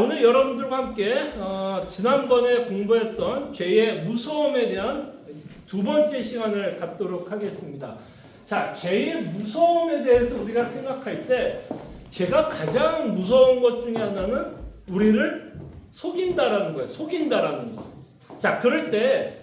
오늘 여러분들과 함께 지난번에 공부했던 죄의 무서움에 대한 두 번째 시간을 갖도록 하겠습니다. 자, 죄의 무서움에 대해서 우리가 생각할 때 죄가 가장 무서운 것 중에 하나는 우리를 속인다라는 거예요. 속인다라는 거. 자, 그럴 때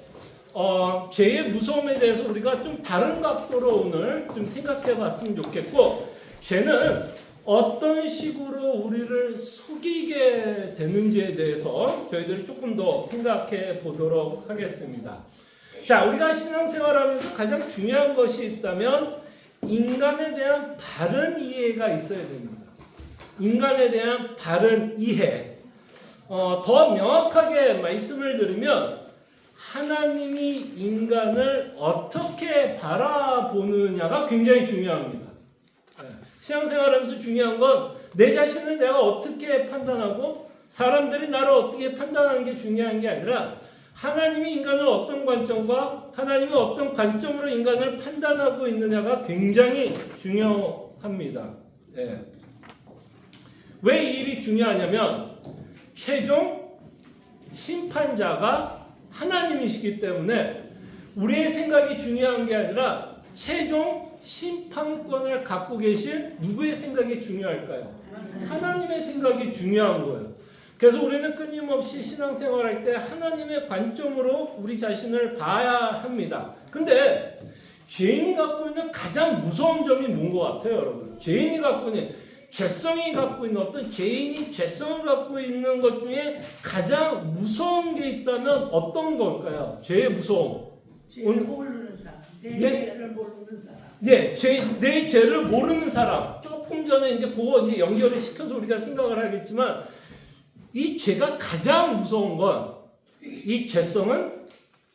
죄의 무서움에 대해서 우리가 좀 다른 각도로 오늘 좀 생각해 봤으면 좋겠고, 죄는 어떤 식으로 우리를 속이게 되는지에 대해서 저희들이 조금 더 생각해 보도록 하겠습니다. 자, 우리가 신앙생활하면서 가장 중요한 것이 있다면 인간에 대한 바른 이해가 있어야 됩니다. 인간에 대한 바른 이해. 더 명확하게 말씀을 드리면 하나님이 인간을 어떻게 바라보느냐가 굉장히 중요합니다. 신앙생활하면서 중요한 건 내 자신을 내가 어떻게 판단하고 사람들이 나를 어떻게 판단하는 게 중요한 게 아니라 하나님이 인간을 어떤 관점과 하나님이 어떤 관점으로 인간을 판단하고 있느냐가 굉장히 중요합니다. 네. 왜 이 일이 중요하냐면 최종 심판자가 하나님이시기 때문에 우리의 생각이 중요한 게 아니라 최종 심판권을 갖고 계신 누구의 생각이 중요할까요? 하나님의 생각이 중요한 거예요. 그래서 우리는 끊임없이 신앙생활할 때 하나님의 관점으로 우리 자신을 봐야 합니다. 근데 죄인이 갖고 있는 가장 무서운 점이 뭔 것 같아요, 여러분? 죄인이 갖고 있는, 죄성이 갖고 있는 어떤 죄인이 죄성을 갖고 있는 것 중에 가장 무서운 게 있다면 어떤 걸까요? 죄의 무서움. 죄를 모르는 사람, 내 죄를 모르는 사람. 네, 내 죄를 모르는 사람. 조금 전에 이제 그거 이제 연결을 시켜서 우리가 생각을 하겠지만, 이 죄가 가장 무서운 건 이 죄성은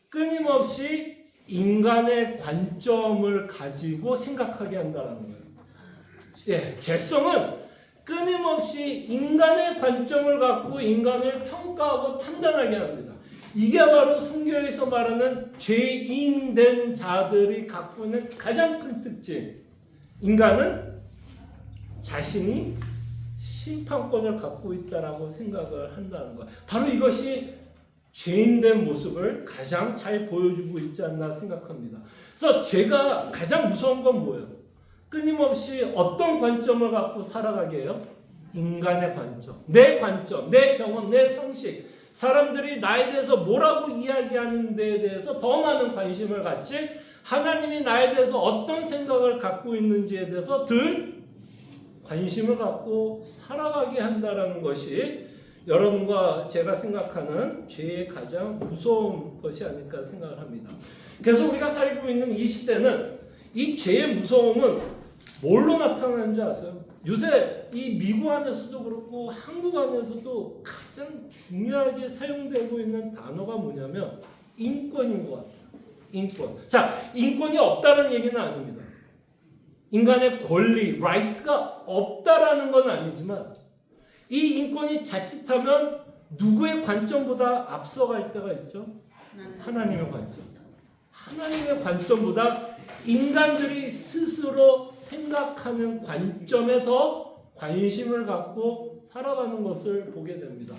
끊임없이 인간의 관점을 가지고 생각하게 한다는 거예요. 예, 죄성은 끊임없이 인간의 관점을 갖고 인간을 평가하고 판단하게 합니다. 이게 바로 성경에서 말하는 죄인된 자들이 갖고 있는 가장 큰 특징. 인간은 자신이 심판권을 갖고 있다라고 생각을 한다는 것. 바로 이것이 죄인된 모습을 가장 잘 보여주고 있지 않나 생각합니다. 그래서 죄가 가장 무서운 건 뭐예요? 끊임없이 어떤 관점을 갖고 살아가게 해요? 인간의 관점, 내 경험, 내 상식. 사람들이 나에 대해서 뭐라고 이야기하는 데에 대해서 더 많은 관심을 갖지, 하나님이 나에 대해서 어떤 생각을 갖고 있는지에 대해서 덜 관심을 갖고 살아가게 한다는 것이 여러분과 제가 생각하는 죄의 가장 무서운 것이 아닐까 생각을 합니다. 그래서 우리가 살고 있는 이 시대는 이 죄의 무서움은 뭘로 나타나는지 아세요? 요새 이 미국 안에서도 그렇고 한국 안에서도 가장 중요하게 사용되고 있는 단어가 뭐냐면 인권인 것 같아요. 인권. 자, 인권이 없다는 얘기는 아닙니다. 인간의 권리, right가 없다라는 건 아니지만 이 인권이 자칫하면 누구의 관점보다 앞서갈 때가 있죠? 하나님의 관점. 하나님의 관점보다 인간들이 스스로 생각하는 관점에 더 관심을 갖고 살아가는 것을 보게 됩니다.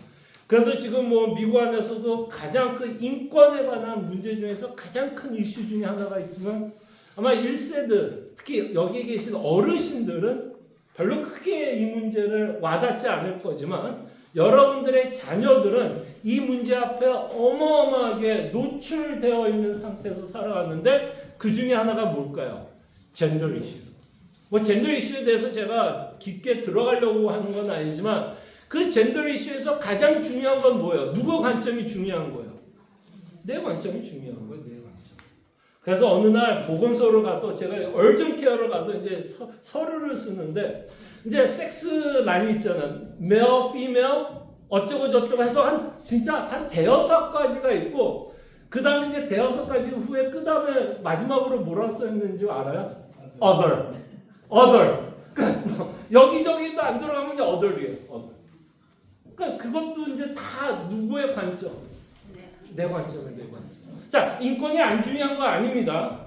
그래서 지금 미국 안에서도 가장 큰 인권에 관한 문제 중에서 가장 큰 이슈 중에 하나가 있으면 아마 1세들, 특히 여기 계신 어르신들은 별로 크게 이 문제를 와닿지 않을 거지만 여러분들의 자녀들은 이 문제 앞에 어마어마하게 노출되어 있는 상태에서 살아왔는데 그 중에 하나가 뭘까요? 젠더 이슈. 젠더 이슈에 대해서 제가 깊게 들어가려고 하는 건 아니지만 그 젠더 이슈에서 가장 중요한 건 뭐예요? 누구 관점이 중요한 거예요? 내 관점이 중요한 거예요. 내 관점. 그래서 어느 날 보건소를 가서 제가 얼전 케어를 가서 이제 서류를 쓰는데 이제 섹스 라인이 있잖아요. 메어, 피메어, 어쩌고 저쩌고 해서 진짜 한 대여섯 가지가 있고 그 다음에 이제 대여섯 가지 후에 그 다음에 마지막으로 뭐라 써 있는지 알아요? other. 그러니까 여기저기도 안 들어가면 이제 other이에요. 그러니까 그것도 이제 다 누구의 관점? 내 관점이에요. 내 관점. 자, 인권이 안 중요한 거 아닙니다.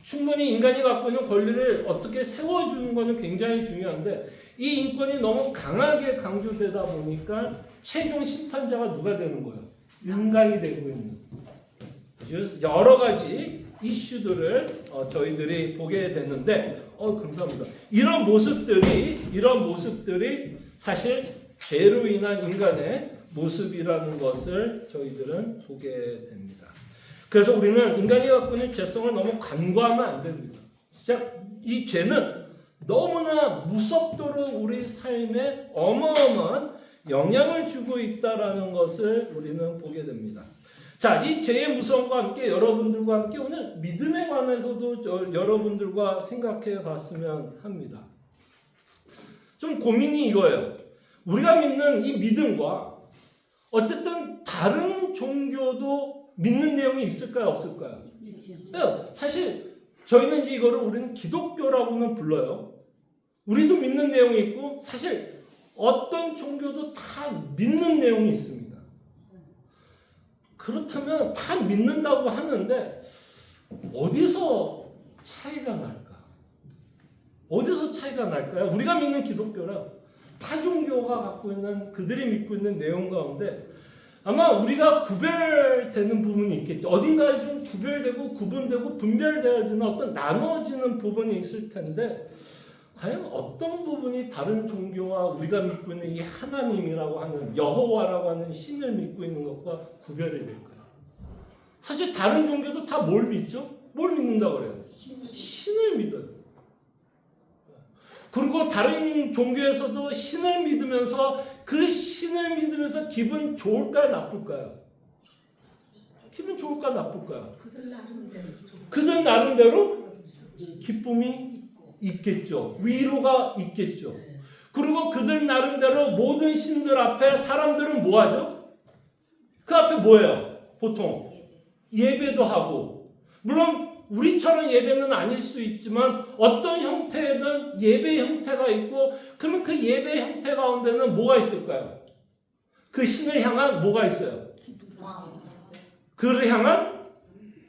충분히 인간이 갖고 있는 권리를 어떻게 세워주는 것은 굉장히 중요한데 이 인권이 너무 강하게 강조되다 보니까 최종 심판자가 누가 되는 거예요? 인간이 되고 있는. 여러 가지 이슈들을 저희들이 보게 됐는데, 감사합니다. 이런 모습들이 사실 죄로 인한 인간의 모습이라는 것을 저희들은 보게 됩니다. 그래서 우리는 인간이 갖고 있는 죄성을 너무 간과하면 안 됩니다. 진짜 이 죄는 너무나 무섭도록 우리 삶에 어마어마한 영향을 주고 있다라는 것을 우리는 보게 됩니다. 자, 이 죄의 무서움과 함께 여러분들과 함께 오늘 믿음에 관해서도 여러분들과 생각해 봤으면 합니다. 좀 고민이 이거예요. 우리가 믿는 이 믿음과 어쨌든 다른 종교도 믿는 내용이 있을까요? 없을까요? 사실 저희는 이제 이거를 우리는 기독교라고는 불러요. 우리도 믿는 내용이 있고 사실 어떤 종교도 다 믿는 내용이 있습니다. 그렇다면 다 믿는다고 하는데 어디서 차이가 날까? 어디서 차이가 날까요? 우리가 믿는 기독교랑 타 종교가 갖고 있는 그들이 믿고 있는 내용 가운데 아마 우리가 구별되는 부분이 있겠죠. 어딘가에 좀 구별되고 구분되고 분별되어야 되는 어떤 나눠지는 부분이 있을 텐데 과연 어떤 부분이 다른 종교와 우리가 믿고 있는 이 하나님이라고 하는 여호와라고 하는 신을 믿고 있는 것과 구별이 될까요? 사실 다른 종교도 다 뭘 믿죠? 뭘 믿는다고 그래요? 신을 믿어요. 그리고 다른 종교에서도 신을 믿으면서 그 신을 믿으면서 기분 좋을까요? 나쁠까요? 기분 좋을까요? 나쁠까요? 그들 나름대로 기쁨이 있겠죠. 위로가 있겠죠. 그리고 그들 나름대로 모든 신들 앞에 사람들은 뭐 하죠? 그 앞에 뭐예요? 보통 예배도 하고 물론 우리처럼 예배는 아닐 수 있지만 어떤 형태든 예배 형태가 있고 그러면 그 예배 형태 가운데는 뭐가 있을까요? 그 신을 향한 뭐가 있어요? 그를 향한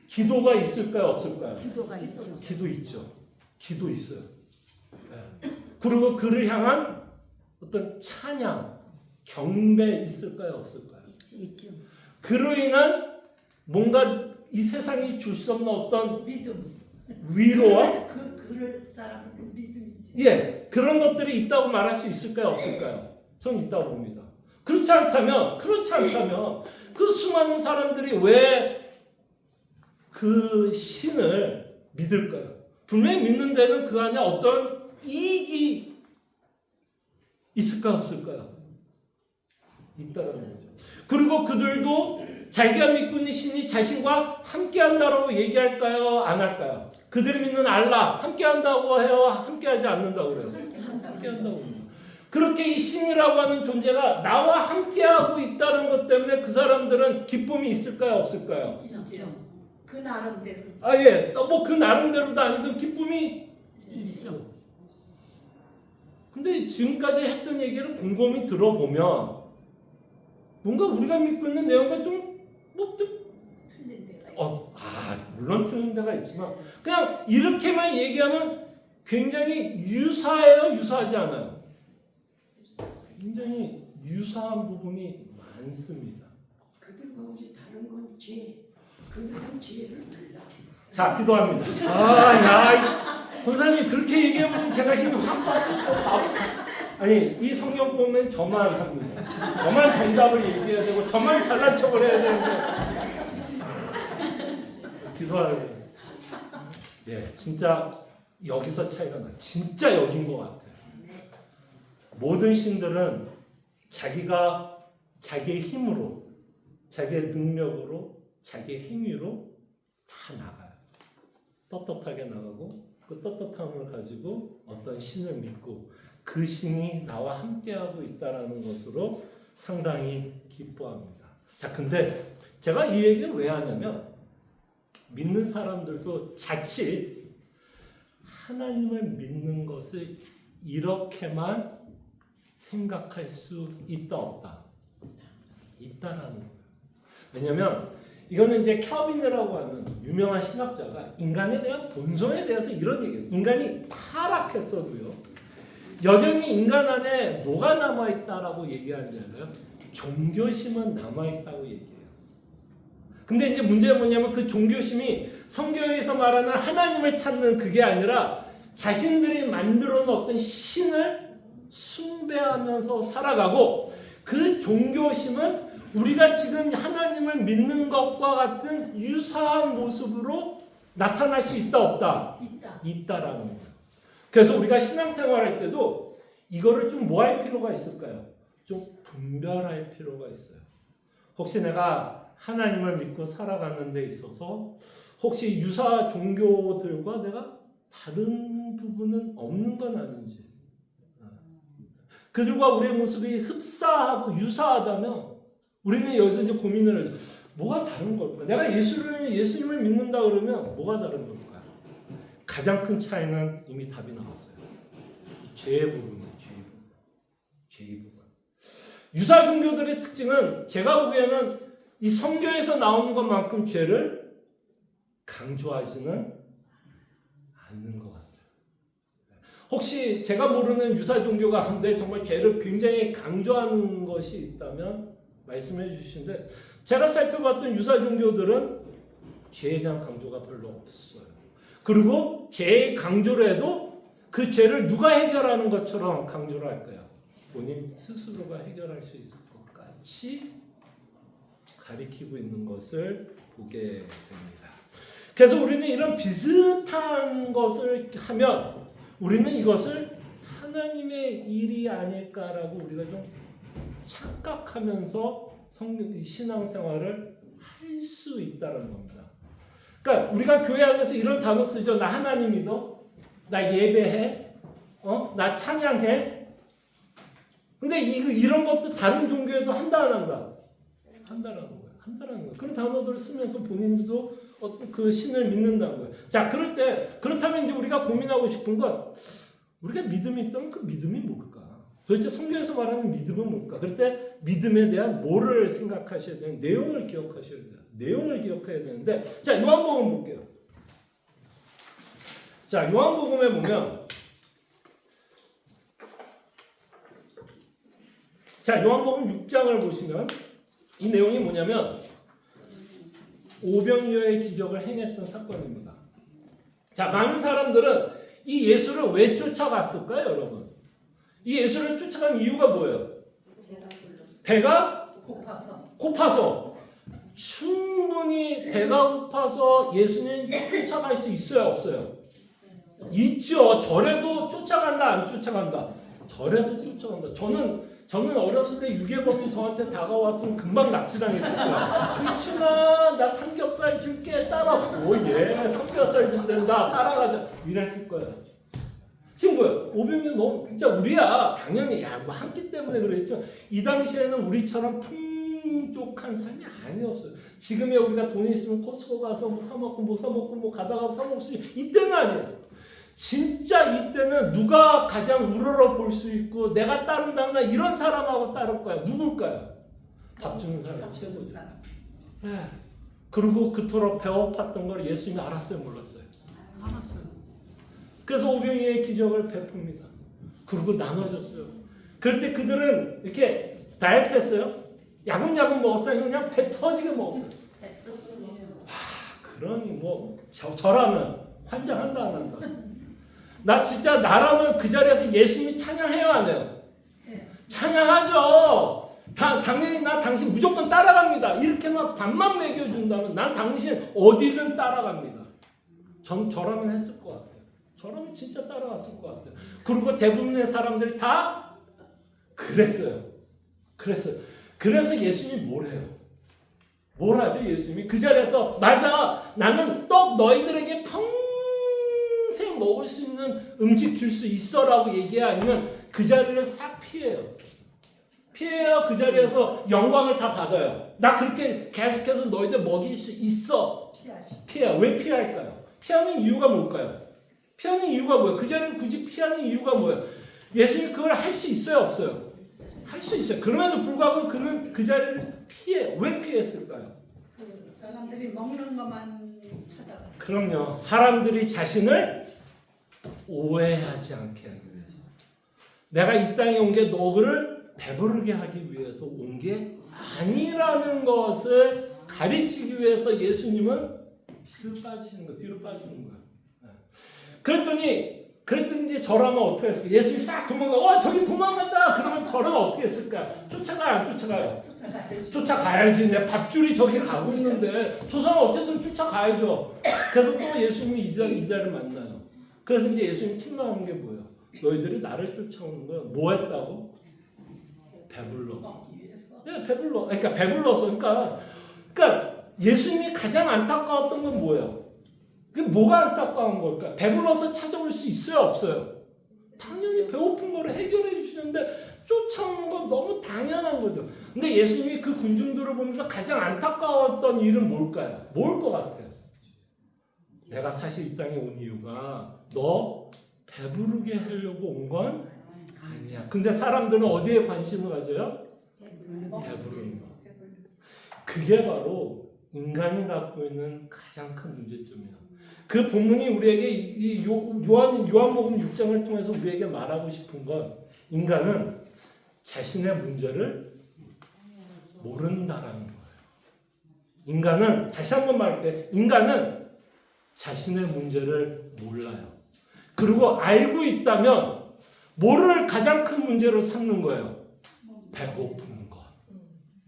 기도가 있을까요? 없을까요? 기도가 있죠. 기도 있죠. 기도 있어요. 네. 그리고 그를 향한 어떤 찬양, 경배 있을까요? 없을까요? 있죠. 그로 인한 뭔가 이 세상이 줄 수 없는 어떤 믿음. 위로와 그럴 사람은 믿음이지. 예, 그런 것들이 있다고 말할 수 있을까요? 없을까요? 저는 있다고 봅니다. 그렇지 않다면 그 수많은 사람들이 왜 그 신을 믿을까요? 분명히 믿는 데는 그 안에 어떤 이익이 있을까요? 없을까요? 있다라는 거죠. 그리고 그들도 자기가 믿고 있는 신이 자신과 함께한다고 얘기할까요? 안 할까요? 그들이 믿는 알라 함께한다고 해요? 함께하지 않는다고 그래요? 함께한다고 합니다. 그렇게 이 신이라고 하는 존재가 나와 함께하고 있다는 것 때문에 그 사람들은 기쁨이 있을까요? 없을까요? 있죠. 그 나름대로. 예. 뭐 그 나름대로도 아니든 기쁨이 있죠. 근데 지금까지 했던 얘기를 곰곰이 들어보면 뭔가 우리가 믿고 있는 내용과 좀 틀린 데가 있죠. 물론 틀린 데가 있지만 그냥 이렇게만 얘기하면 굉장히 유사해요? 유사하지 않아요? 굉장히 유사한 부분이 많습니다. 그들과 우리 다른 건 죄. 그들은 죄를 몰라. 자, 기도합니다. 권사님 그렇게 얘기하면 제가 힘이 확 빠지고 아니 이 성경 보면 저만 합니다. 저만 정답을 얘기해야 되고 저만 잘난 척을 해야 되는데 기도하려고. 예, 진짜 여기서 차이가 나. 진짜 여긴 것 같아요. 모든 신들은 자기가 자기의 힘으로, 자기의 능력으로, 자기의 행위로 다 나가요. 떳떳하게 나가고 그 떳떳함을 가지고 어떤 신을 믿고 그 신이 나와 함께하고 있다는 것으로 상당히 기뻐합니다. 자, 근데 제가 이 얘기를 왜 하냐면 믿는 사람들도 자칫 하나님을 믿는 것을 이렇게만 생각할 수 있다 없다? 있다라는 거예요. 왜냐하면 이거는 이제 켈빈이라고 하는 유명한 신학자가 인간에 대한 본성에 대해서 이런 얘기예요. 인간이 타락했어도요. 여전히 인간 안에 뭐가 남아있다라고 얘기하냐면 종교심은 남아있다고 얘기해요. 근데 이제 문제는 뭐냐면 그 종교심이 성경에서 말하는 하나님을 찾는 그게 아니라 자신들이 만들어 놓은 어떤 신을 숭배하면서 살아가고, 그 종교심은 우리가 지금 하나님을 믿는 것과 같은 유사한 모습으로 나타날 수 있다 없다? 있다라는 거예요. 그래서 우리가 신앙생활할 때도 이거를 좀 뭐 할 필요가 있을까요? 좀 분별할 필요가 있어요. 혹시 내가 하나님을 믿고 살아가는 데 있어서 혹시 유사 종교들과 내가 다른 부분은 없는 건 아닌지, 그들과 우리의 모습이 흡사하고 유사하다면 우리는 여기서 이제 고민을 해요. 뭐가 다른 걸까? 내가 예수님을 믿는다 그러면 뭐가 다른 걸까? 가장 큰 차이는 이미 답이 나왔어요. 죄의 부분이에요. 죄의 부분. 유사 종교들의 특징은 제가 보기에는 이 성경에서 나오는 것만큼 죄를 강조하지는 않는 것 같아요. 혹시 제가 모르는 유사 종교 가운데 정말 죄를 굉장히 강조하는 것이 있다면 말씀해 주시는데, 제가 살펴봤던 유사 종교들은 죄에 대한 강조가 별로 없어요. 그리고 죄의 강조를 해도 그 죄를 누가 해결하는 것처럼 강조를 할까요? 본인 스스로가 해결할 수 있을 것 같이 가리키고 있는 것을 보게 됩니다. 그래서 우리는 이런 비슷한 것을 하면 우리는 이것을 하나님의 일이 아닐까라고 우리가 좀 착각하면서 신앙생활을 할 수 있다는 겁니다. 그러니까 우리가 교회 안에서 이런 단어 쓰죠. 나 하나님 믿어? 나 예배해? 나 찬양해? 근데 이런 것도 다른 종교에도 한다 안 한다? 한다라는 거예요. 한다라는 거예요. 그런 단어들을 쓰면서 본인들도 그 신을 믿는다는 거예요. 자, 그렇다면 이제 우리가 고민하고 싶은 건, 우리가 믿음이 있다면 그 믿음이 뭘까? 도대체 성경에서 말하는 믿음은 뭘까? 그럴 때 믿음에 대한 뭐를 생각하셔야 되는, 내용을 기억하셔야 돼요. 내용을 기억해야 되는데, 자, 요한복음 볼게요. 자, 요한복음에 보면, 자, 요한복음 6장을 보시면 이 내용이 뭐냐면 오병이어의 기적을 행했던 사건입니다. 자, 많은 사람들은 이 예수를 왜 쫓아갔을까요, 여러분? 이 예수를 쫓아간 이유가 뭐예요? 배가 고파서. 충분히 배가 고파서 예수님 쫓아갈 수 있어요, 없어요? 있죠. 절에도 쫓아간다, 안 쫓아간다? 절에도 쫓아간다. 저는 어렸을 때 유괴범이 저한테 다가왔으면 금방 납치당했을 거야. 그렇지만 나 삼겹살 줄게, 따라. 예, 삼겹살 준댄다, 따라가자. 이랬을 거야. 친구야, 오병이어 너 진짜 우리야. 당연히 뭐 한 끼 때문에 그랬죠. 이 당시에는 우리처럼 풍족한 삶이 아니었어요. 지금에 우리가 돈이 있으면 코스코 가서 뭐 사먹고 뭐 사먹고 뭐 가다가 사먹을 수 있는 이때는 아니에요. 진짜 이때는 누가 가장 우러러 볼 수 있고 내가 따른다거나 이런 사람하고 따를 거야. 누굴까요? 밥 주는 사람, 최고죠. 네. 그리고 그토록 배고팠던 걸 예수님이 알았어요, 몰랐어요? 알았어요. 그래서 오병이어의 기적을 베풉니다. 그리고 나눠줬어요. 그럴 때 그들은 이렇게 다이어트 했어요. 야금야금 먹었어요. 그냥 배 터지게 먹었어요. 그러니 뭐 저라면 환장한다 안 한다. 나 진짜 나라면 그 자리에서 예수님이 찬양해요 안 해요? 찬양하죠. 당연히 나 당신 무조건 따라갑니다. 이렇게 막 밥만 먹여준다면 난 당신 어디든 따라갑니다. 저라면 했을 것 같아요. 저라면 진짜 따라갔을 것 같아요. 그리고 대부분의 사람들이 다 그랬어요. 그래서 예수님이 뭘 해요? 뭘 하죠 예수님이? 그 자리에서 맞아, 나는 떡 너희들에게 평생 먹을 수 있는 음식 줄 수 있어라고 얘기해? 아니면 그 자리를 싹 피해요? 그 자리에서 영광을 다 받아요. 나 그렇게 계속해서 너희들 먹일 수 있어. 피해. 왜 피할까요? 피하는 이유가 뭘까요? 피하는 이유가 뭐예요? 그 자리를 굳이 피하는 이유가 뭐예요? 예수님이 그걸 할 수 있어요, 없어요? 할 수 있어요. 그럼에도 불구하고 그는 그 자리를 피해. 왜 피했을까요? 사람들이 먹는 것만 찾아. 그럼요. 사람들이 자신을 오해하지 않게 하기 위해서. 내가 이 땅에 온 게 너를 배부르게 하기 위해서 온 게 아니라는 것을 가르치기 위해서 예수님은 뒤로 빠지는 거야. 그랬더니 이제 저라면 어떻게 했을까? 예수님이 싹 저기 도망간다! 그러면 저라면 어떻게 했을까? 쫓아가요, 안 쫓아가요? 쫓아가야지. 내 밧줄이 저기 가고 있는데 저 사람 어쨌든 쫓아가야죠. 그래서 또 예수님이 이자를 만나요. 그래서 이제 예수님이 책망하는 게 뭐예요? 너희들이 나를 쫓아오는 건 뭐 했다고? 배불러서. 네, 배불러. 그러니까 배불러서. 그러니까 예수님이 가장 안타까웠던 건 뭐예요? 그게 뭐가 안타까운 걸까? 배불러서 찾아올 수 있어요, 없어요? 당연히 배고픈 거를 해결해 주시는데 쫓아오는 건 너무 당연한 거죠. 근데 예수님이 그 군중들을 보면서 가장 안타까웠던 일은 뭘까요? 뭘 것 같아요? 내가 사실 이 땅에 온 이유가 너 배부르게 하려고 온 건 아니야. 근데 사람들은 어디에 관심을 가져요? 배부르는 거. 그게 바로 인간이 갖고 있는 가장 큰 문제점이에요. 그 본문이 우리에게 이 요한복음 6장을 통해서 우리에게 말하고 싶은 건 인간은 자신의 문제를 모른다라는 거예요. 인간은 다시 한번 말할게요. 인간은 자신의 문제를 몰라요. 그리고 알고 있다면 뭐를 가장 큰 문제로 삼는 거예요? 배고픈 것.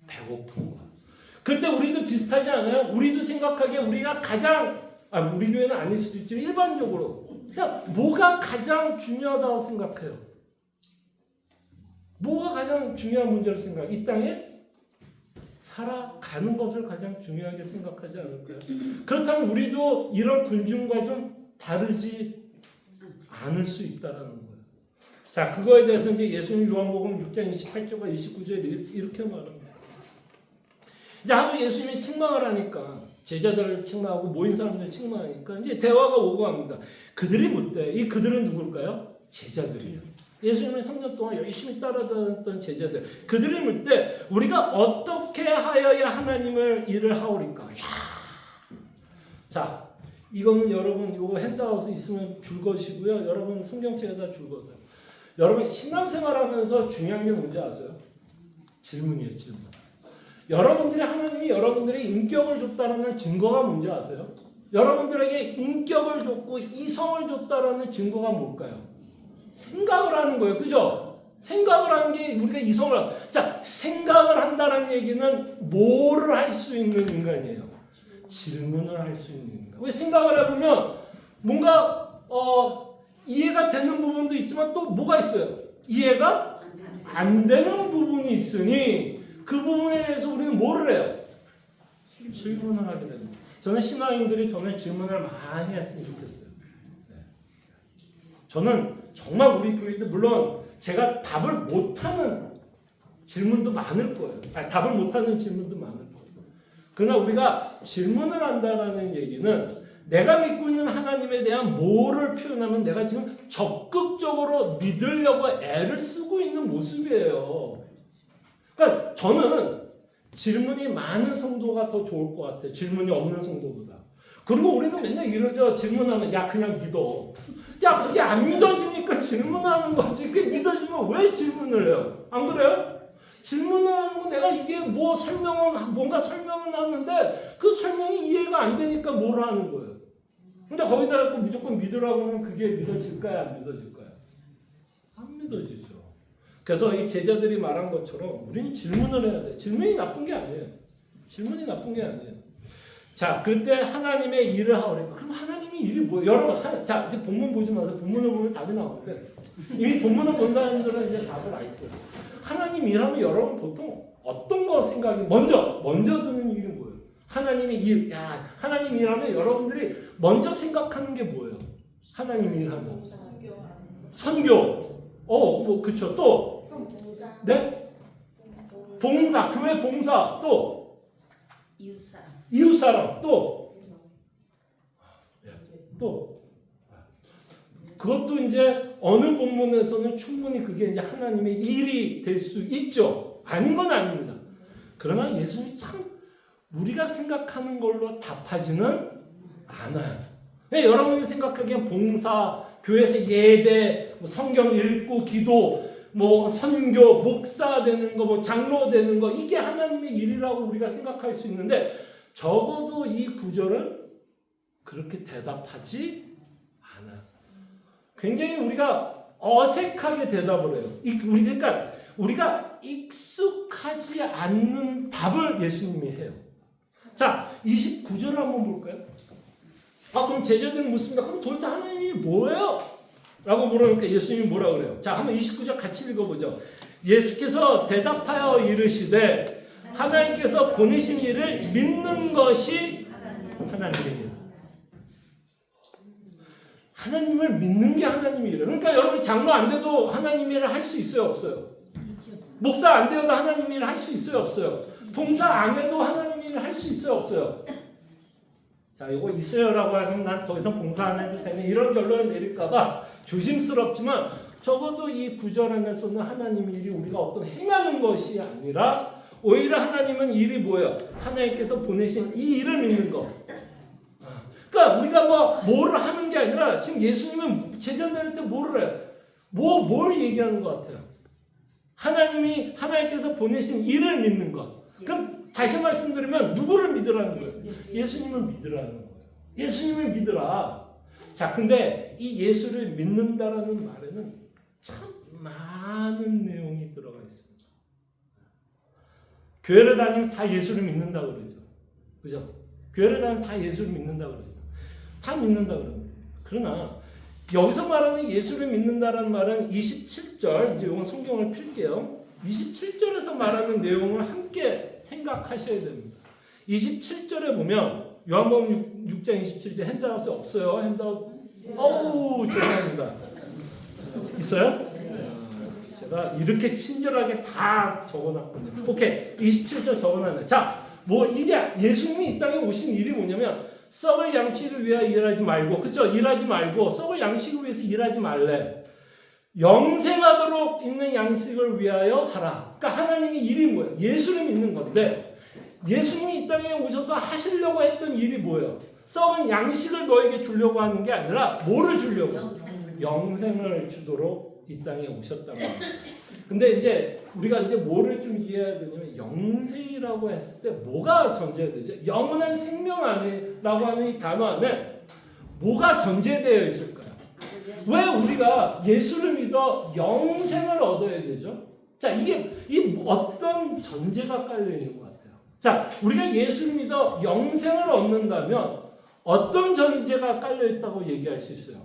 배고픈 것. 그때 우리도 비슷하지 않아요? 우리도 생각하기에 우리가 우리 교회는 아닐 수도 있지만 일반적으로 그냥 뭐가 가장 중요하다고 생각해요? 뭐가 가장 중요한 문제로 생각해요? 이 땅에 살아가는 것을 가장 중요하게 생각하지 않을까요? 그렇다면 우리도 이런 군중과 좀 다르지 않을 수 있다는 거예요. 자, 그거에 대해서 이제 예수님 요한복음 6장 28절과 29절에 이렇게 말합니다. 이제 하도 예수님이 책망을 하니까 제자들을 책망하고 모인 사람들을 책망하니까 이제 대화가 오고 합니다. 그들이 묻대. 이 그들은 누굴까요? 제자들이에요. 예수님을 3년 동안 열심히 따라다녔던 제자들. 그들이 묻대 우리가 어떻게 하여야 하나님을 일을 하오리까? 자, 이거는 여러분 이거 핸드아웃 있으면 줄 것이고요. 여러분 성경책에다 줄 것이에요. 여러분 신앙생활하면서 중요한 게 뭔지 아세요? 질문이에요, 질문. 여러분들이 하나님이 여러분들에게 인격을 줬다는 증거가 뭔지 아세요? 여러분들에게 인격을 줬고 이성을 줬다는 증거가 뭘까요? 생각을 하는 거예요. 그죠? 생각을 하는 게 우리가 이성을 자, 생각을 한다는 얘기는 뭐를 할 수 있는 인간이에요? 질문을 할 수 있는 인간. 왜 생각을 해보면 뭔가 이해가 되는 부분도 있지만 또 뭐가 있어요? 이해가 안 되는 부분이 있으니 그 부분에 대해서 우리는 뭐를 해요? 질문을 하게 됩니다. 저는 신앙인들이 저는 질문을 많이 했으면 좋겠어요. 네. 저는 정말 우리 교회들 물론 제가 답을 못하는 질문도 많을 거예요. 답을 못하는 질문도 많을 거예요. 그러나 우리가 질문을 한다는 얘기는 내가 믿고 있는 하나님에 대한 뭐를 표현하면 내가 지금 적극적으로 믿으려고 애를 쓰고 있는 모습이에요. 그러니까 저는 질문이 많은 성도가 더 좋을 것 같아요. 질문이 없는 성도보다. 그리고 우리는 맨날 이러죠. 질문하면 야 그냥 믿어. 야 그게 안 믿어지니까 질문하는 거지. 그게 믿어지면 왜 질문을 해요? 안 그래요? 질문을 하는 건 내가 이게 뭔가 설명은 하는데 그 설명이 이해가 안 되니까 뭘 하는 거예요. 근데 거기다 무조건 믿으라고 하면 그게 믿어질까요? 안 믿어질까요? 안 믿어지죠. 그래서 이 제자들이 말한 것처럼 우리는 질문을 해야 돼. 질문이 나쁜 게 아니에요. 질문이 나쁜 게 아니에요. 자, 그때 하나님의 일을 하오니까 그럼 하나님의 일이 뭐예요? 여러분, 자, 이제 본문 보지 마세요. 본문을 보면 답이 나오는데 이미 본문을 본 사람들은 이제 답을 알 거예요. 하나님 일하면 여러분 보통 어떤 거 생각이 먼저 드는 일이 뭐예요? 하나님의 일, 하나님 일하면 여러분들이 먼저 생각하는 게 뭐예요? 하나님 일하면 선교. 그쵸. 또 네? 봉사, 교회 봉사, 또 이웃사랑, 또 그것도 이제 어느 본문에서는 충분히 그게 이제 하나님의 일이 될 수 있죠. 아닌 건 아닙니다. 그러나 예수님이 참 우리가 생각하는 걸로 답하지는 않아요. 여러분이 생각하기엔 봉사, 교회에서 예배, 성경 읽고 기도 뭐 선교, 목사 되는 거, 뭐 장로 되는 거 이게 하나님의 일이라고 우리가 생각할 수 있는데 적어도 이 구절은 그렇게 대답하지 않아요. 굉장히 우리가 어색하게 대답을 해요. 그러니까 우리가 익숙하지 않는 답을 예수님이 해요. 자, 29절 한번 볼까요? 그럼 제자들은 묻습니다. 그럼 도대체 하나님이 뭐예요? 라고 물으니까 예수님이 뭐라 그래요? 자, 한번 29절 같이 읽어보죠. 예수께서 대답하여 이르시되 하나님께서 보내신 이를 믿는 것이 하나님의 일. 하나님을 믿는 게 하나님의 일이에요. 그러니까 여러분 장로 안 돼도 하나님의 일을 할 수 있어요, 없어요? 목사 안 돼도 하나님의 일을 할 수 있어요, 없어요? 봉사 안 해도 하나님의 일을 할 수 있어요, 없어요? 자, 이거 있어요라고 하면 난 더 이상 봉사 안 해도 되는 이런 결론을 내릴까봐 조심스럽지만 적어도 이 구절 안에서는 하나님의 일이 우리가 어떤 행하는 것이 아니라 오히려 하나님은 일이 뭐예요? 하나님께서 보내신 이 일을 믿는 거. 그러니까 우리가 뭐를 하는 게 아니라 지금 예수님은 제자들한테 뭐를 해요? 뭘 얘기하는 것 같아요? 하나님께서 보내신 일을 믿는 것. 그럼 다시 말씀드리면 누구를 믿으라는 거예요? 예수님을 믿으라는 거예요. 예수님을 믿으라. 자, 근데 이 예수를 믿는다라는 말에는 참 많은 내용이 들어가 있습니다. 교회를 다니면 다 예수를 믿는다고 그러죠. 그죠? 교회를 다니면 다 예수를 믿는다고 그러죠. 다 믿는다고 그러죠. 그러나 여기서 말하는 예수를 믿는다라는 말은 27절, 이제 이건 성경을 필게요. 27절에서 말하는 내용을 함께 생각하셔야 됩니다. 27절에 보면 요한복음 6장 27절 핸드아웃에 없어요. 핸드아웃. 죄송합니다. 있어요? 제가 이렇게 친절하게 다 적어놨군요. 오케이. 27절 적어놨네. 자, 이게 예수님이 이 땅에 오신 일이 뭐냐면 썩을 양식을 위하여 일하지 말고, 그쵸? 일하지 말고 썩을 양식을 위해서 일하지 말래. 영생하도록 있는 양식을 위하여 하라. 그러니까 하나님의 일이 뭐예요? 예수를 믿는 건데 예수님이 이 땅에 오셔서 하시려고 했던 일이 뭐예요? 썩은 양식을 너에게 주려고 하는 게 아니라 뭐를 주려고? 영생을 주도록 이 땅에 오셨단 말이에요. 근데 이제 우리가 이제 뭐를 좀 이해해야 되냐면 영생이라고 했을 때 뭐가 전제되죠? 영원한 생명 안에라고 하는 이 단어 안에 뭐가 전제되어 있을까요? 왜 우리가 예수를 믿어 영생을 얻어야 되죠? 자, 이 어떤 전제가 깔려 있는 것 같아요. 자, 우리가 예수를 믿어 영생을 얻는다면 어떤 전제가 깔려 있다고 얘기할 수 있어요?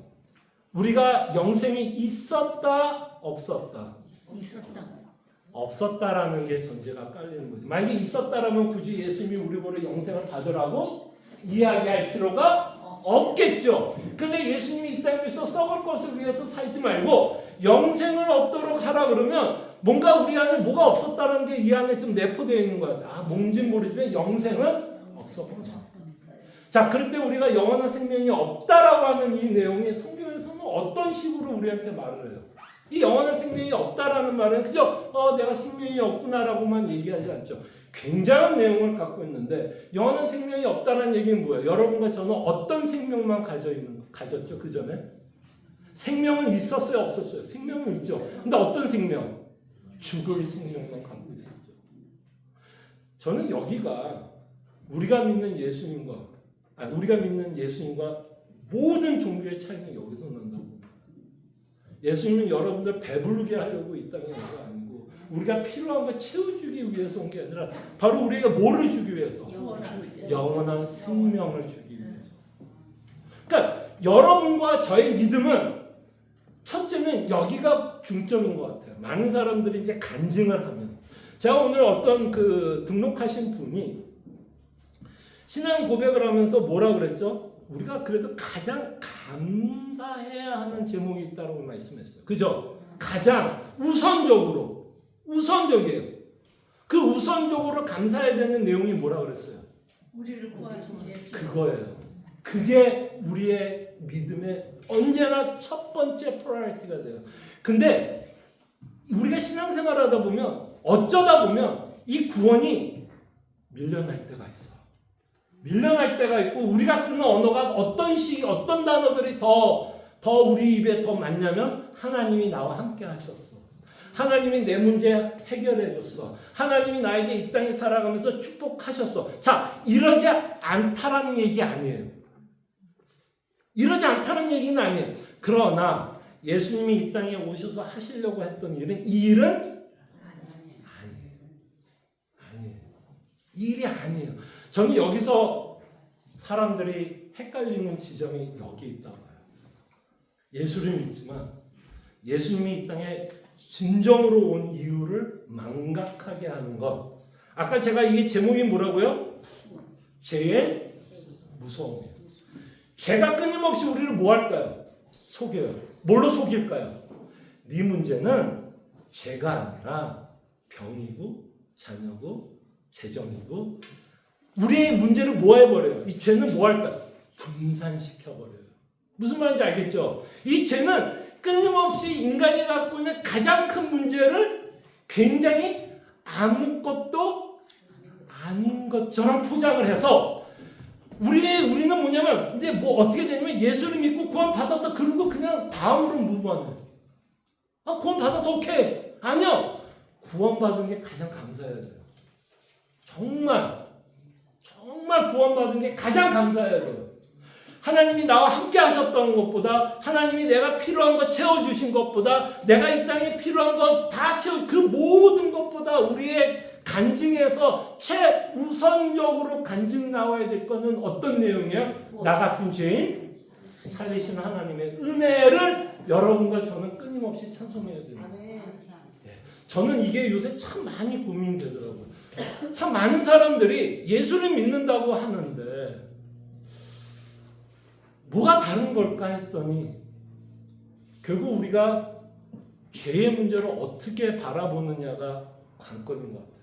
우리가 영생이 있었다, 없었다? 있었다. 없었다라는 게 전제가 깔리는 거죠. 만약에 있었다라면 굳이 예수님이 우리 보러 영생을 받으라고 이야기할 필요가 없겠죠. 근데 예수님이 이 땅에서 썩을 것을 위해서 살지 말고 영생을 얻도록 하라 그러면 뭔가 우리 안에 뭐가 없었다는 게 이 안에 좀 내포되어 있는 것 같아요. 뭔지 모르지만 영생은 없었구나. 자, 그럴 때 우리가 영원한 생명이 없다라고 하는 이 내용이 성경에서는 어떤 식으로 우리한테 말을 해요? 이 영원한 생명이 없다라는 말은 그저 내가 생명이 없구나라고만 얘기하지 않죠. 굉장한 내용을 갖고 있는데 영원한 생명이 없다라는 얘기는 뭐예요? 여러분과 저는 어떤 생명만 가졌죠? 그 전에? 생명은 있었어요? 없었어요? 생명은 있죠. 근데 어떤 생명? 죽을 생명만 갖고 있었죠. 저는 여기가 우리가 믿는 예수님과 모든 종교의 차이는 여기서 난다고 봅니다. 예수님은 여러분들 배부르게 하려고 이 땅에 온 거 아니고 우리가 필요한 거 채워주기 위해서 온 게 아니라 바로 우리가 뭐를 주기 위해서? 영원한 생명을 주기 위해서. 그러니까 여러분과 저의 믿음은 첫째는 여기가 중점인 것 같아요. 많은 사람들이 이제 간증을 하면 제가 오늘 어떤 등록하신 분이 신앙 고백을 하면서 뭐라 그랬죠? 우리가 그래도 가장 감사해야 하는 제목이 있다고 말씀했어요. 그죠? 가장 우선적이에요. 그 우선적으로 감사해야 되는 내용이 뭐라 그랬어요? 우리를 구하신 예수. 그거예요. 그게 우리의 믿음의 언제나 첫 번째 프라이어티가 돼요. 근데 우리가 신앙생활하다 보면 어쩌다 보면 이 구원이 밀려날 때가 있어. 밀려날 때가 있고 우리가 쓰는 언어가 어떤 단어들이 더 우리 입에 더 맞냐면 하나님이 나와 함께 하셨어. 하나님이 내 문제 해결해 줬어. 하나님이 나에게 이 땅에 살아가면서 축복하셨어. 자, 이러지 않다라는 얘기 아니에요. 이러지 않다는 얘기는 아니에요. 그러나 예수님이 이 땅에 오셔서 하시려고 했던 일은 이 일은 아니에요. 이 일이 아니에요. 저는 여기서 사람들이 헷갈리는 지점이 여기 있다고 봐요. 예수를 믿지만 예수님이 이 땅에 진정으로 온 이유를 망각하게 하는 것. 아까 제가 이게 제목이 뭐라고요? 죄의 무서움이에요. 죄가 끊임없이 우리를 뭐 할까요? 속여요. 뭘로 속일까요? 네 문제는 죄가 아니라 병이고 자녀고 재정이고 우리의 문제를 뭐 해버려요? 이 죄는 뭐 할까요? 분산시켜버려요. 무슨 말인지 알겠죠? 이 죄는 끊임없이 인간이 갖고 있는 가장 큰 문제를 굉장히 아무것도 아닌 것처럼 포장을 해서 우리는 뭐냐면 이제 뭐 어떻게 되냐면 예수를 믿고 구원 받아서 그러고 그냥 다음으로 무관해요. 아, 구원 받아서 오케이. 아니요. 구원 받은 게 가장 감사해야 돼요. 정말 구원 받은 게 가장 감사해야 돼요. 하나님이 나와 함께 하셨던 것보다 하나님이 내가 필요한 거 채워주신 것보다 내가 이 땅에 필요한 거 다 그 모든 것보다 우리의 간증에서 최우선적으로 간증 나와야 될 거는 어떤 내용이에요? 나 같은 죄인 살리시는 하나님의 은혜를 여러분과 저는 끊임없이 찬송해야 됩니다. 저는 이게 요새 참 많이 고민되더라고요. 참 많은 사람들이 예수를 믿는다고 하는데 뭐가 다른 걸까 했더니 결국 우리가 죄의 문제를 어떻게 바라보느냐가 관건인 것 같아요.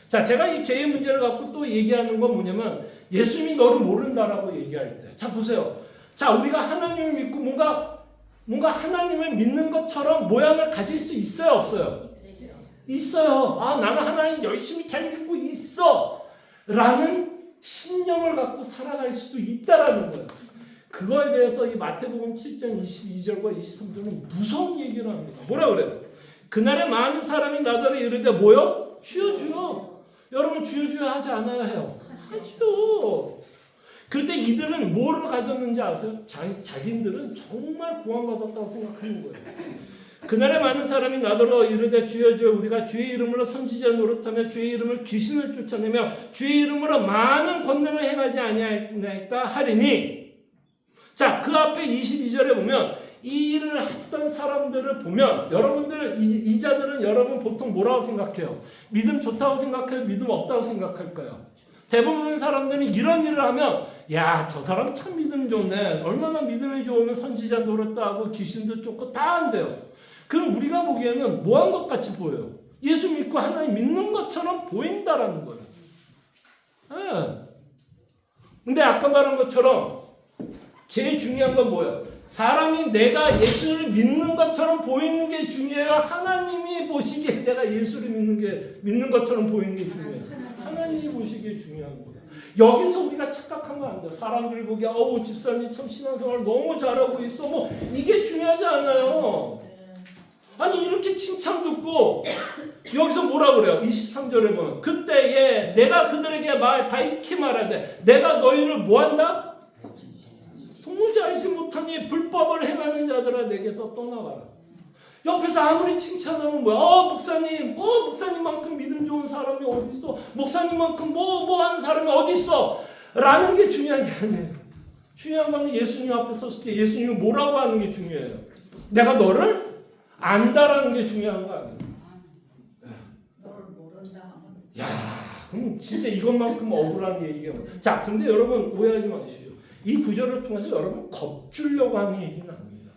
자, 제가 이 죄의 문제를 갖고 또 얘기하는 건 뭐냐면 예수님이 너를 모른다라고 얘기할 때, 자 보세요. 자, 우리가 하나님을 믿고 뭔가 하나님을 믿는 것처럼 모양을 가질 수 있어요, 없어요? 있어요. 아, 나는 하나님 열심히 잘 믿고 있어 라는 신념을 갖고 살아갈 수도 있다라는 거예요. 그거에 대해서 이 마태복음 7장 22절과 23절은 무서운 얘기를 합니다. 뭐라 그래요? 그날에 많은 사람이 나더러 이르되 뭐요? 주여 주여. 여러분 주여 주여 하지 않아야 해요? 하죠. 그런데 이들은 뭐를 가졌는지 아세요? 자기들은 정말 구원받았다고 생각하는 거예요. 그날에 많은 사람이 나더러 이르되 주여 주여 우리가 주의 이름으로 선지자 노릇하며 주의 이름을 귀신을 쫓아내며 주의 이름으로 많은 권능을 행하지 아니하였나이까 하리니. 자, 그 앞에 22절에 보면 이 일을 했던 사람들을 보면 여러분들 이 자들은 여러분 보통 뭐라고 생각해요? 믿음 좋다고 생각해요? 믿음 없다고 생각할까요? 대부분 사람들은 이런 일을 하면 야, 저 사람 참 믿음 좋네. 얼마나 믿음이 좋으면 선지자 노릇도 하고 귀신도 쫓고 다 한대요. 그럼 우리가 보기에는 뭐한 것 같이 보여요. 예수 믿고 하나님 믿는 것처럼 보인다라는 거예요. 네. 근데 아까 말한 것처럼 제일 중요한 건 뭐예요? 사람이 내가 예수를 믿는 것처럼 보이는 게 중요해요? 하나님이 보시기에 내가 예수를 믿는 것처럼 보이는 게 중요해요? 하나님이 보시기에 중요한 거예요. 여기서 우리가 착각하면 안 돼요. 사람들이 보기에 어우 집사님 참 신앙생활 너무 잘하고 있어. 뭐 이게 중요하지 않아요. 아니 이렇게 칭찬 듣고 여기서 뭐라 그래요? 23절에 보면 그때에 내가 그들에게 밝히 말하되 내가 너희를 뭐한다? 도무지 알지 못하니 불법을 행하는 자들아 내게서 떠나가라. 옆에서 아무리 칭찬하면 뭐야? 목사님만큼 믿음 좋은 사람이 어디 있어? 목사님만큼 뭐 하는 사람이 어디 있어? 라는 게 중요한 게 아니에요. 중요한 건 예수님 앞에 섰을 때 예수님이 뭐라고 하는 게 중요해요. 내가 너를 안다라는 게 중요한 거 아니에요. 너를 모른다. 야, 그럼 진짜 이것만큼 억울한 얘기가 뭐야? 자, 근데 여러분 오해하지 마시오. 이 구절을 통해서 여러분 겁주려고 하는 얘기는 아닙니다.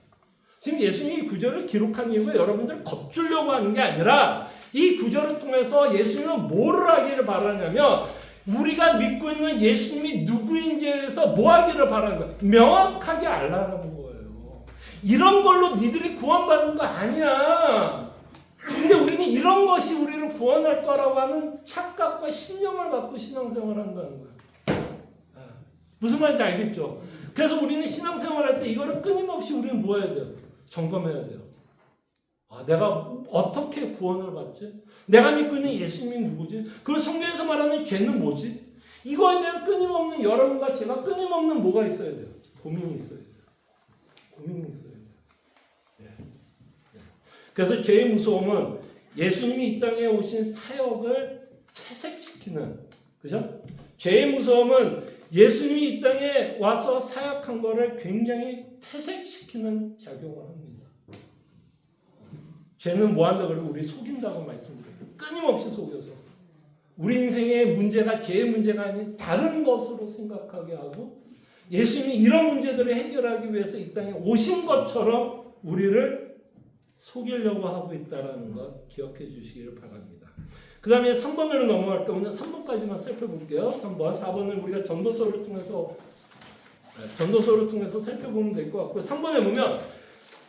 지금 예수님이 이 구절을 기록한 이유가 여러분들 겁주려고 하는 게 아니라 이 구절을 통해서 예수님은 뭐를 하기를 바라냐면 우리가 믿고 있는 예수님이 누구인지에 대해서 뭐 하기를 바라는 거예요? 명확하게 알라는 거예요. 이런 걸로 니들이 구원받는 거 아니야. 근데 우리는 이런 것이 우리를 구원할 거라고 하는 착각과 신념을 갖고 신앙생활을 한다는 거예요. 무슨 말인지 알겠죠? 그래서 우리는 신앙생활 할 때 이거를 끊임없이 우리는 뭐 해야 돼요? 점검해야 돼요. 내가 어떻게 구원을 받지? 내가 믿고 있는 예수님이 누구지? 그리고 성경에서 말하는 죄는 뭐지? 이거에 대한 끊임없는 여러분과 제가 끊임없는 뭐가 있어야 돼요? 고민이 있어야 돼요. 고민이 있어야 돼요. 예. 예. 그래서 죄의 무서움은 예수님이 이 땅에 오신 사역을 채색시키는, 그죠? 죄의 무서움은 예수님이 이 땅에 와서 사역한 거를 굉장히 퇴색시키는 작용을 합니다. 죄는 뭐 한다 그러고 우리 속인다고 말씀드려요. 끊임없이 속여서. 우리 인생의 문제가 죄의 문제가 아닌 다른 것으로 생각하게 하고 예수님이 이런 문제들을 해결하기 위해서 이 땅에 오신 것처럼 우리를 속이려고 하고 있다는 것 기억해 주시기를 바랍니다. 그 다음에 3번으로 넘어갈 때 오늘 3번까지만 살펴볼게요. 3번, 4번은 우리가 전도서를 통해서 살펴보면 될 것 같고요. 3번에 보면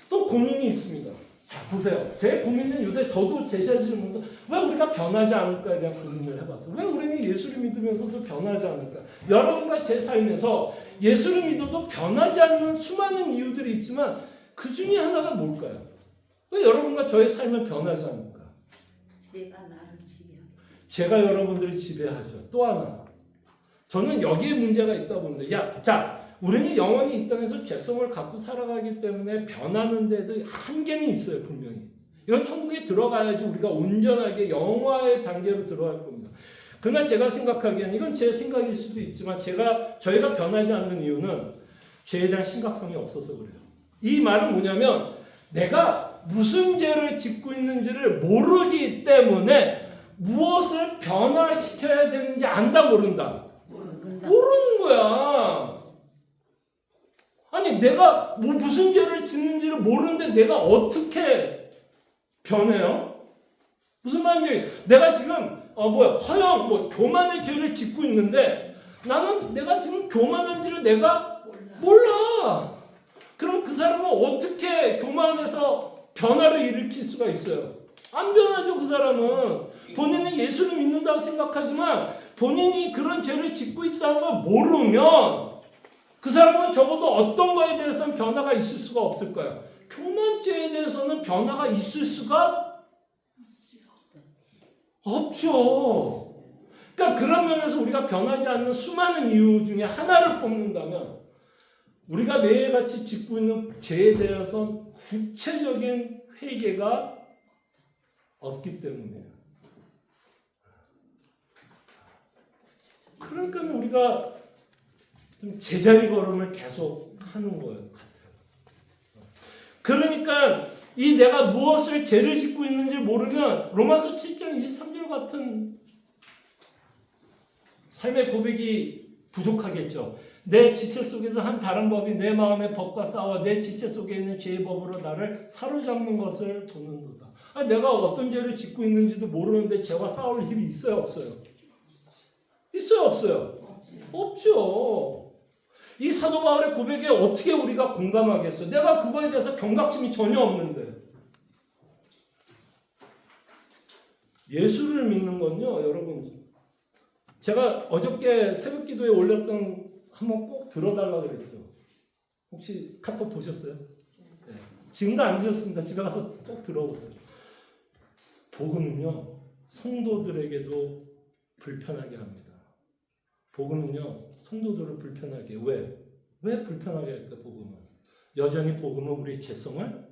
또 고민이 있습니다. 자, 보세요. 제 고민은 요새 저도 제 자신을 보면서 왜 우리가 변하지 않을까에 대한 고민을 해봤어요. 왜 우리는 예수를 믿으면서도 변하지 않을까? 여러분과 제 삶에서 예수를 믿어도 변하지 않는 수많은 이유들이 있지만 그 중에 하나가 뭘까요? 왜 여러분과 저의 삶은 변하지 않을까? 제가 나를 지배하고. 제가 여러분들을 지배하죠. 또 하나. 저는 여기에 문제가 있다고 봅니다. 자, 우리는 영원히 이 땅에서 죄성을 갖고 살아가기 때문에 변하는 데도 한계는 있어요, 분명히. 이건 천국에 들어가야지 우리가 온전하게 영화의 단계로 들어갈 겁니다. 그러나 제가 생각하기에는 이건 제 생각일 수도 있지만 저희가 변하지 않는 이유는 죄에 대한 심각성이 없어서 그래요. 이 말은 뭐냐면 내가 무슨 죄를 짓고 있는지를 모르기 때문에 무엇을 변화시켜야 되는지 안다 모른다. 모르는 거야. 아니 내가 무슨 죄를 짓는지를 모르는데 내가 어떻게 변해요? 무슨 말인지 내가 지금 허영 교만의 죄를 짓고 있는데 내가 지금 교만한지를 내가 몰라. 그럼 그 사람은 어떻게 교만해서 변화를 일으킬 수가 있어요? 안 변하죠. 그 사람은 본인은 예수를 믿는다고 생각하지만 본인이 그런 죄를 짓고 있다는 걸 모르면 그 사람은 적어도 어떤 거에 대해서는 변화가 있을 수가 없을 거예요. 교만죄에 대해서는 변화가 있을 수가 없죠. 그러니까 그런 면에서 우리가 변하지 않는 수많은 이유 중에 하나를 뽑는다면 우리가 매일같이 짓고 있는 죄에 대해서 구체적인 회개가 없기 때문이에요. 그러니까 우리가 좀 제자리 걸음을 계속 하는 것 같아요. 그러니까 이 내가 무엇을 죄를 짓고 있는지 모르면 로마서 7장 23절 같은 삶의 고백이 부족하겠죠. 내 지체 속에서 한 다른 법이 내 마음의 법과 싸워 내 지체 속에 있는 죄의 법으로 나를 사로잡는 것을 보는도다. 내가 어떤 죄를 짓고 있는지도 모르는데 죄와 싸울 힘이 있어요, 없어요? 있어요, 없어요? 없죠. 이 사도 바울의 고백에 어떻게 우리가 공감하겠어요? 내가 그거에 대해서 경각심이 전혀 없는데. 예수를 믿는 건요, 여러분. 제가 어저께 새벽 기도에 올렸던 한번 꼭 들어달라고 그랬죠. 혹시 카톡 보셨어요? 네. 지금도 안 보셨습니다. 집에 가서 꼭 들어보세요. 복음은요, 성도들에게도 불편하게 합니다. 복음은요, 성도들을 불편하게. 왜 불편하게 할까, 복음은? 여전히 복음은 우리의 죄성을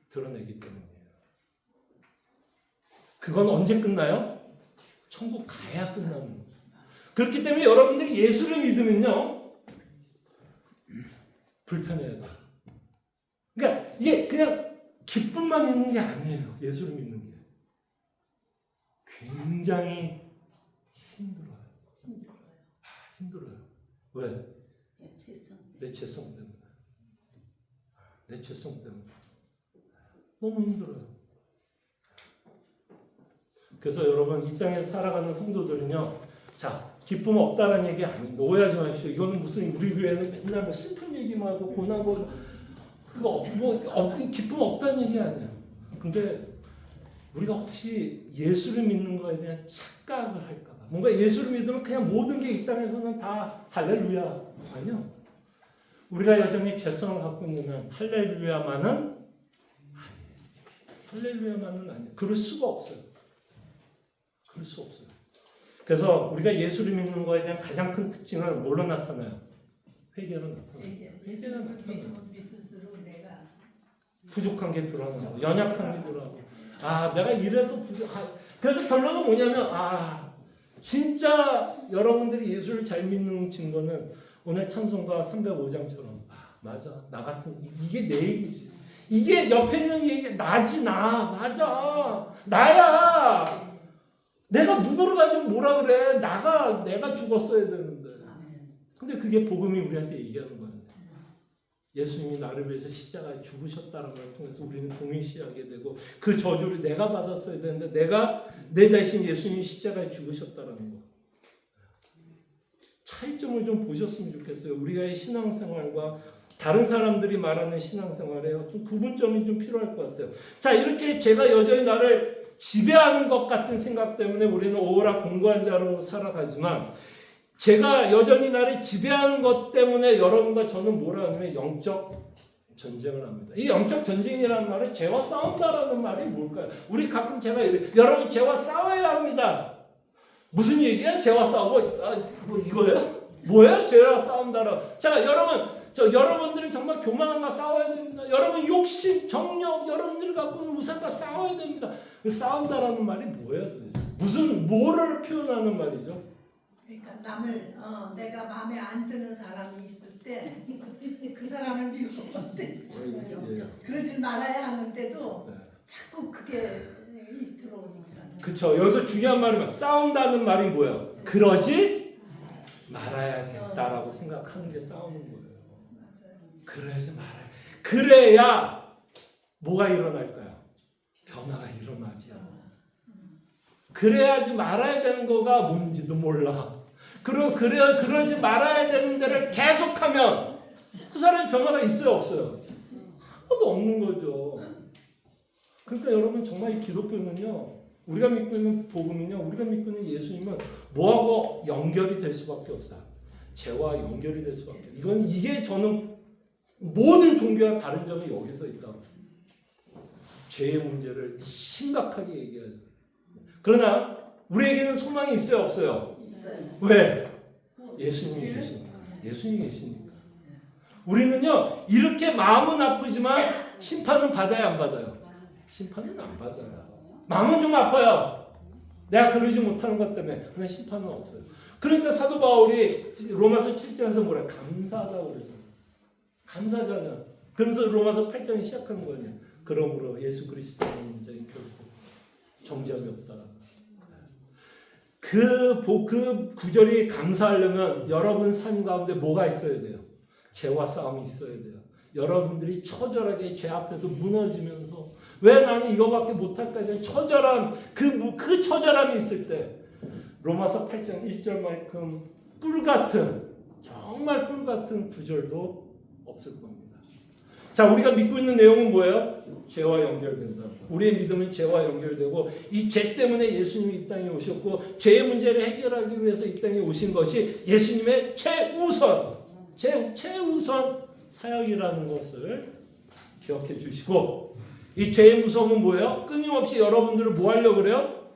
드러내기 때문이에요. 그건 언제 끝나요? 천국 가야 끝나는 거죠. 그렇기 때문에 여러분들이 예수를 믿으면요, 불편해야 돼요. 그러니까 이게 그냥 기쁨만 있는 게 아니에요. 예수를 믿는 게. 굉장히 힘들어요. 힘들어요. 왜? 내 죄성 때문에. 내 죄성 때문에. 너무 힘들어요. 그래서 여러분 이 땅에 살아가는 성도들은요. 자, 기쁨 없다는 얘기 아닙니다. 오해하지 마십시오. 이거는 무슨 우리 교회는 맨날 뭐 슬픈 얘기만 하고 고난 그거 기쁨 없다는 얘기 아니에요. 근데 우리가 혹시 예수를 믿는 거에 대한 착각을 할까 봐. 뭔가 예수를 믿으면 그냥 모든 게 이 땅에서는 다 할렐루야. 아니요. 우리가 여전히 죄성을 갖고 있는 한 할렐루야만은 아니에요. 할렐루야만은 아니에요. 그럴 수가 없어요. 그럴 수 없어요. 그래서 우리가 예수를 믿는 거에 대한 가장 큰 특징은 뭘로 나타나요? 회개로 나타나요. 회개로 나타나요. 믿을수록 내가 부족한 게 드러나고 연약한 게 드러나고 내가 이래서 그래서 결론은 뭐냐면 진짜 여러분들이 예수를 잘 믿는 증거는 오늘 찬송가 305장처럼 맞아 나 같은 이게 내 얘기지 이게 옆에 있는 얘기 나지 나 맞아 나야 내가 누구를 가지고 뭐라 그래 내가 죽었어야 되는데 근데 그게 복음이 우리한테 얘기하는 거예요. 예수님이 나를 위해서 십자가에 죽으셨다는 걸 통해서 우리는 동일시하게 되고 그 저주를 내가 받았어야 되는데 내가 내 대신 예수님이 십자가에 죽으셨다는 거. 차이점을 좀 보셨으면 좋겠어요. 우리의 신앙생활과 다른 사람들이 말하는 신앙생활에 좀 구분점이 좀 필요할 것 같아요. 자, 이렇게 제가 여전히 나를 지배하는 것 같은 생각 때문에 우리는 오호라 공고한 자로 살아가지만 제가 여전히 나를 지배하는 것 때문에 여러분과 저는 뭐라 하냐면 영적 전쟁을 합니다. 이 영적 전쟁이라는 말은 죄와 싸운다라는 말이 뭘까요? 우리 가끔 제가 이래 여러분 죄와 싸워야 합니다. 무슨 얘기야? 죄와 싸우고 뭐 이거예요? 뭐예요? 죄와 싸운다라. 자, 여러분들이 정말 교만함과 싸워야 됩니다. 여러분 욕심, 정력, 여러분들이 갖고 있는 우상과 싸워야 됩니다. 싸운다라는 말이 뭐예요, 도대체? 뭐를 표현하는 말이죠? 그러니까 남을 내가 마음에 안 드는 사람이 있을 때 그 사람을 미워할 때 그러지 말아야 하는데도 자꾸 그게 들어오니까. 그렇죠. 여기서 중요한 말은 싸운다는 말이 뭐예요? 그러지 말아야겠다라고 생각하는 게 싸우는 거예요. 그러지 말아야. 그래야 뭐가 일어날까요? 변화가 일어나죠. 그래야지 말아야 되는 거가 뭔지도 몰라. 그러지 말아야 되는 데를 계속하면 그 사람의 변화가 있어요, 없어요? 하나도 없는 거죠. 그러니까 여러분 정말 이 기독교는요, 우리가 믿고 있는 복음은요, 우리가 믿고 있는 예수님은 뭐하고 연결이 될 수밖에 없어요. 죄와 연결이 될 수밖에 없어요. 이게 저는 모든 종교와 다른 점이 여기서 있다고. 죄의 문제를 심각하게 얘기하죠. 그러나 우리에게는 소망이 있어요, 없어요? 있어요. 왜? 예수님이 계시니까. 예수님이 계시니까. 우리는요, 이렇게 마음은 아프지만 심판은 받아야 안 받아요? 심판은 안 받아요. 마음은 좀 아파요. 내가 그러지 못하는 것 때문에. 그러나 심판은 없어요. 그러니까 사도 바울이 로마서 7장에서 뭐래? 감사하다고 그러죠. 감사하잖아. 그러면서 로마서 8장이 시작하는 거예요. 그러므로 예수 그리스도는 문제는 결코 정죄함이 없다. 그 구절이 감사하려면 여러분 삶 가운데 뭐가 있어야 돼요? 죄와 싸움이 있어야 돼요. 여러분들이 처절하게 죄 앞에서 무너지면서 왜 나는 이거밖에 못할까? 처절함, 그 처절함이 있을 때 로마서 8장 1절만큼 정말 뿔 같은 구절도 없을 겁니다. 자, 우리가 믿고 있는 내용은 뭐예요? 죄와 연결된다. 우리의 믿음은 죄와 연결되고 이 죄 때문에 예수님이 이 땅에 오셨고 죄의 문제를 해결하기 위해서 이 땅에 오신 것이 예수님의 최우선 사역이라는 것을 기억해 주시고 이 죄의 무서움은 뭐예요? 끊임없이 여러분들을 뭐 하려고 그래요?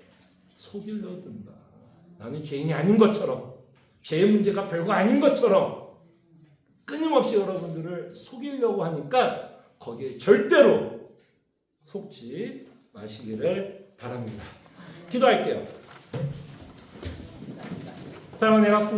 속이려 든다. 나는 죄인이 아닌 것처럼 죄의 문제가 별거 아닌 것처럼 끊임없이 여러분들을 속이려고 하니까 거기에 절대로 속지 마시기를 바랍니다. 기도할게요. 사랑하는 내